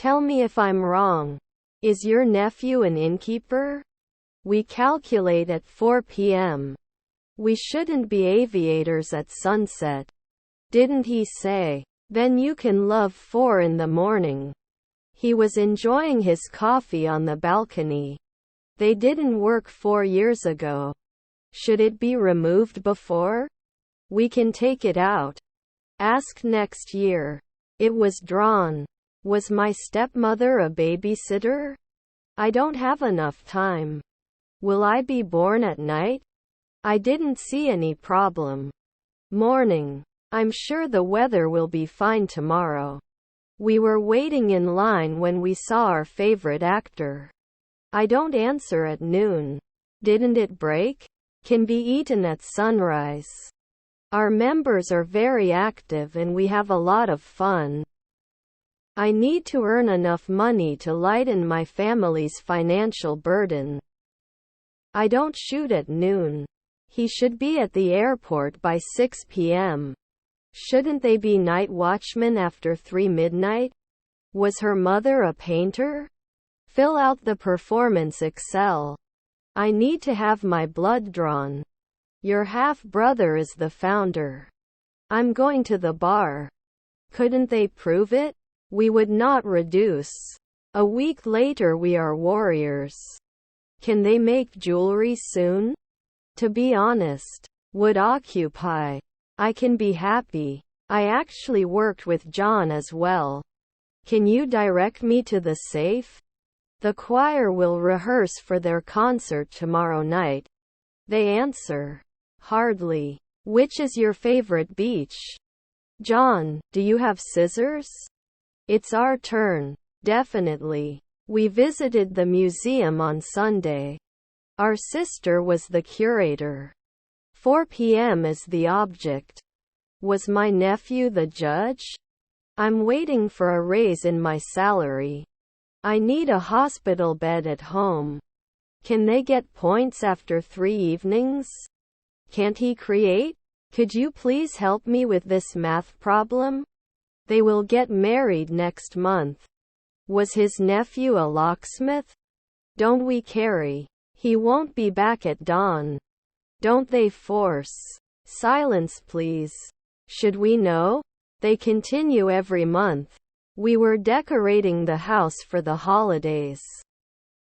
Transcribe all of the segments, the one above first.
Tell me if I'm wrong. Is your nephew an innkeeper? We calculate at 4 p.m. We shouldn't be aviators at sunset. Didn't he say? Then you can love 4 in the morning. He was enjoying his coffee on the balcony. They didn't work 4 years ago. Should it be removed before? We can take it out. Ask next year. It was drawn. Was my stepmother a babysitter? I don't have enough time. Will I be born at night? I didn't see any problem. Morning. I'm sure the weather will be fine tomorrow. We were waiting in line when we saw our favorite actor. I don't answer at noon. Didn't it break? Can be eaten at sunrise. Our members are very active and we have a lot of fun. I need to earn enough money to lighten my family's financial burden. I don't shoot at noon. He should be at the airport by 6 p.m. Shouldn't they be night watchmen after 3 midnight? Was her mother a painter? Fill out the performance Excel. I need to have my blood drawn. Your half-brother is the founder. I'm going to the bar. Couldn't they prove it? We would not reduce. A week later we are warriors. Can they make jewelry soon? To be honest, would occupy. I can be happy. I actually worked with John as well. Can you direct me to the safe? The choir will rehearse for their concert tomorrow night. They answer. Hardly. Which is your favorite beach? John, do you have scissors? It's our turn. Definitely. We visited the museum on Sunday. Our sister was the curator. 4 p.m. is the object. Was my nephew the judge? I'm waiting for a raise in my salary. I need a hospital bed at home. Can they get points after 3 evenings? Can't he create? Could you please help me with this math problem? They will get married next month. Was his nephew a locksmith? Don't we carry? He won't be back at dawn. Don't they force? Silence please. Should we know? They continue every month. We were decorating the house for the holidays.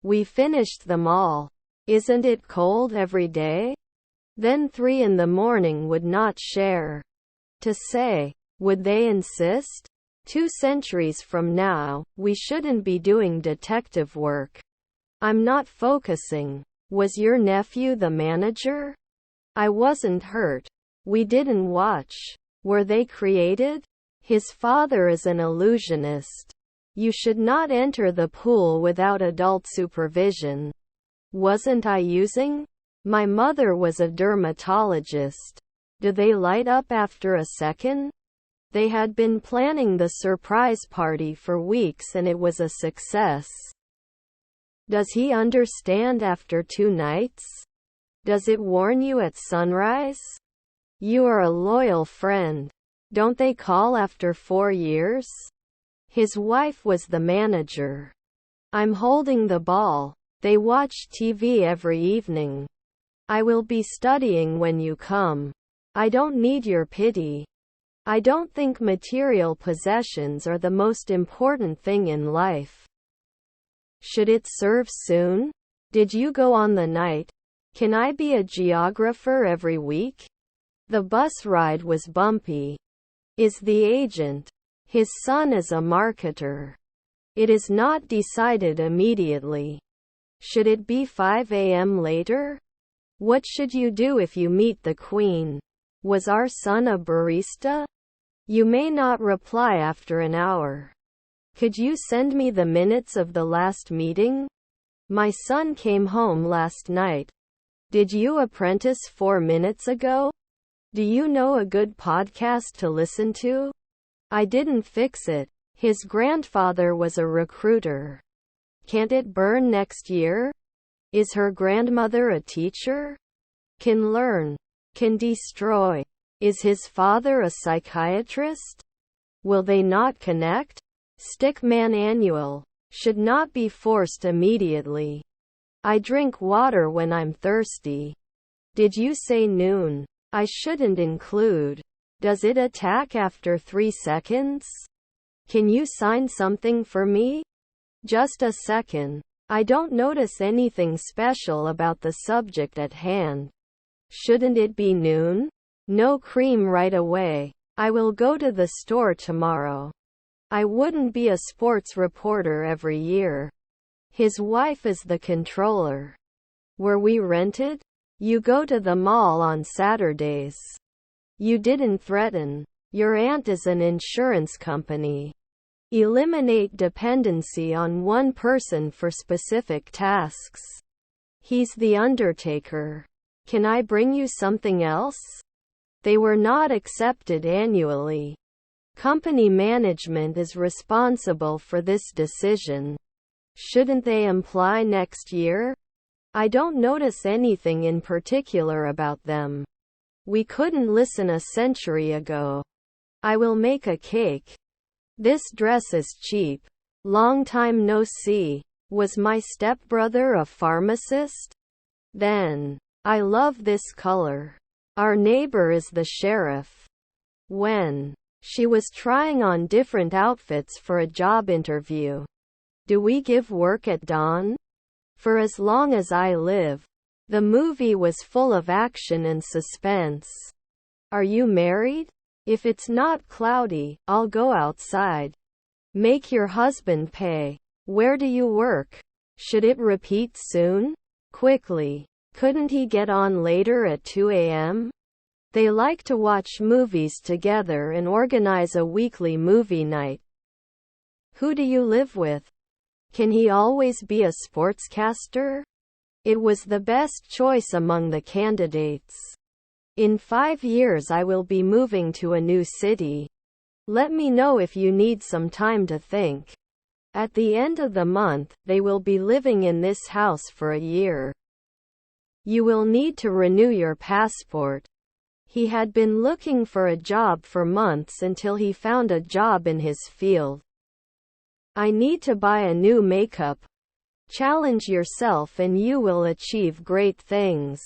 We finished them all. Isn't it cold every day? Then 3 in the morning would not share. To say, would they insist? 2 centuries from now, we shouldn't be doing detective work. I'm not focusing. Was your nephew the manager? I wasn't hurt. We didn't watch. Were they created? His father is an illusionist. You should not enter the pool without adult supervision. Wasn't I using? My mother was a dermatologist. Do they light up after a second? They had been planning the surprise party for weeks and it was a success. Does he understand after 2 nights? Does it warn you at sunrise? You are a loyal friend. Don't they call after 4 years? His wife was the manager. I'm holding the ball. They watch TV every evening. I will be studying when you come. I don't need your pity. I don't think material possessions are the most important thing in life. Should it serve soon? Did you go on the night? Can I be a geographer every week? The bus ride was bumpy. Is the agent? His son is a marketer. It is not decided immediately. Should it be 5 a.m. later? What should you do if you meet the Queen? Was our son a barista? You may not reply after an hour. Could you send me the minutes of the last meeting? My son came home last night. Did you apprentice 4 minutes ago? Do you know a good podcast to listen to? I didn't fix it. His grandfather was a recruiter. Can't it burn next year? Is her grandmother a teacher? Can learn. Can destroy. Is his father a psychiatrist? Will they not connect? Stickman annual. Should not be forced immediately. I drink water when I'm thirsty. Did you say noon? I shouldn't include. Does it attack after 3 seconds? Can you sign something for me? Just a second. I don't notice anything special about the subject at hand. Shouldn't it be noon? No cream right away. I will go to the store tomorrow. I wouldn't be a sports reporter every year. His wife is the controller. Were we rented? You go to the mall on Saturdays. You didn't threaten. Your aunt is an insurance company. Eliminate dependency on one person for specific tasks. He's the undertaker. Can I bring you something else? They were not accepted annually. Company management is responsible for this decision. Shouldn't they apply next year? I don't notice anything in particular about them. We couldn't listen a century ago. I will make a cake. This dress is cheap. Long time no see. Was my stepbrother a pharmacist? Then. I love this color. Our neighbor is the sheriff. When. She was trying on different outfits for a job interview. Do we give work at dawn? For as long as I live. The movie was full of action and suspense. Are you married? If it's not cloudy, I'll go outside. Make your husband pay. Where do you work? Should it repeat soon? Quickly. Couldn't he get on later at 2 a.m.? They like to watch movies together and organize a weekly movie night. Who do you live with? Can he always be a sportscaster? It was the best choice among the candidates. In 5 years I will be moving to a new city. Let me know if you need some time to think. At the end of the month, they will be living in this house for a year. You will need to renew your passport. He had been looking for a job for months until he found a job in his field. I need to buy a new makeup. Challenge yourself and you will achieve great things.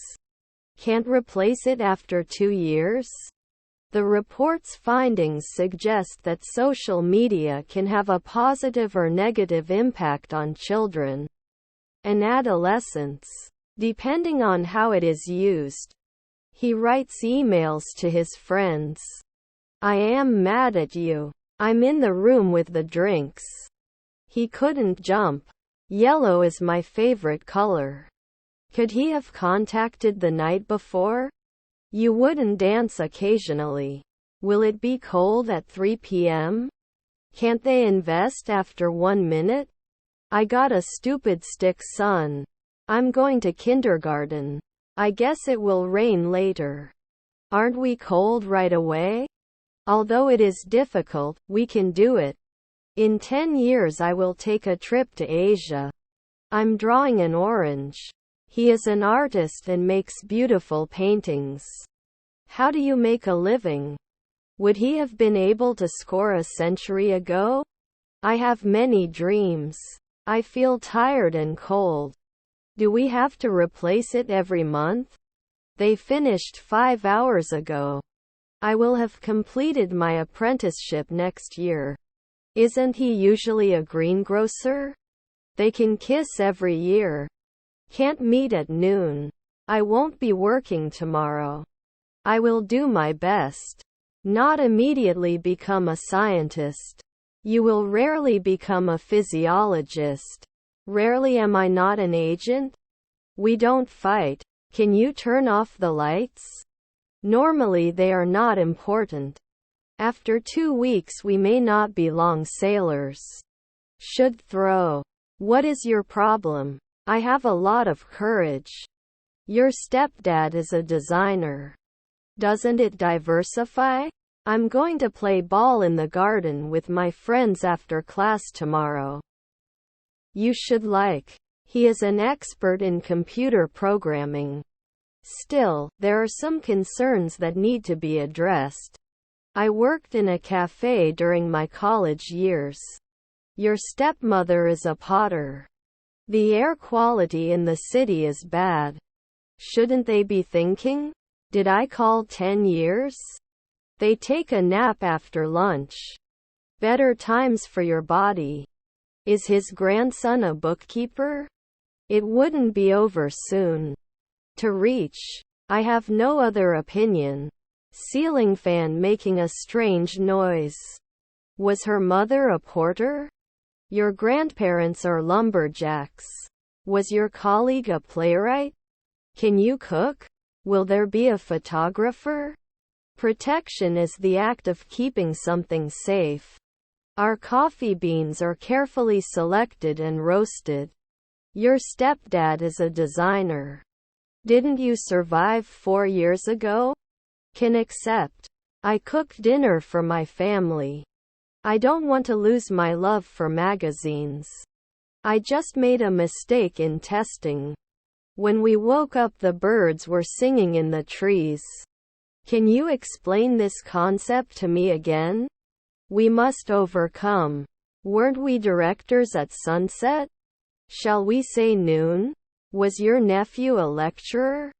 Can't replace it after 2 years? The report's findings suggest that social media can have a positive or negative impact on children and adolescents, depending on how it is used. He writes emails to his friends. I am mad at you. I'm in the room with the drinks. He couldn't jump. Yellow is my favorite color. Could he have contacted the night before? You wouldn't dance occasionally. Will it be cold at 3 p.m.? Can't they invest after 1 minute? I got a stupid stick son. I'm going to kindergarten. I guess it will rain later. Aren't we cold right away? Although it is difficult, we can do it. In 10 years I will take a trip to Asia. I'm drawing an orange. He is an artist and makes beautiful paintings. How do you make a living? Would he have been able to score a century ago? I have many dreams. I feel tired and cold. Do we have to replace it every month? They finished 5 hours ago. I will have completed my apprenticeship next year. Isn't he usually a greengrocer? They can kiss every year. Can't meet at noon. I won't be working tomorrow. I will do my best. Not immediately become a scientist. You will rarely become a physiologist. Rarely am I not an agent? We don't fight. Can you turn off the lights? Normally they are not important. After 2 weeks we may not be long sailors. Should throw. What is your problem? I have a lot of courage. Your stepdad is a designer. Doesn't it diversify? I'm going to play ball in the garden with my friends after class tomorrow. You should like. He is an expert in computer programming. Still, there are some concerns that need to be addressed. I worked in a cafe during my college years. Your stepmother is a potter. The air quality in the city is bad. Shouldn't they be thinking? Did I call 10 years? They take a nap after lunch. Better times for your body. Is his grandson a bookkeeper? It wouldn't be over soon. To reach. I have no other opinion. Ceiling fan making a strange noise. Was her mother a porter? Your grandparents are lumberjacks. Was your colleague a playwright? Can you cook? Will there be a photographer? Protection is the act of keeping something safe. Our coffee beans are carefully selected and roasted. Your stepdad is a designer. Didn't you survive 4 years ago? Can accept. I cook dinner for my family. I don't want to lose my love for magazines. I just made a mistake in testing. When we woke up, the birds were singing in the trees. Can you explain this concept to me again? We must overcome. Weren't we directors at sunset? Shall we say noon? Was your nephew a lecturer?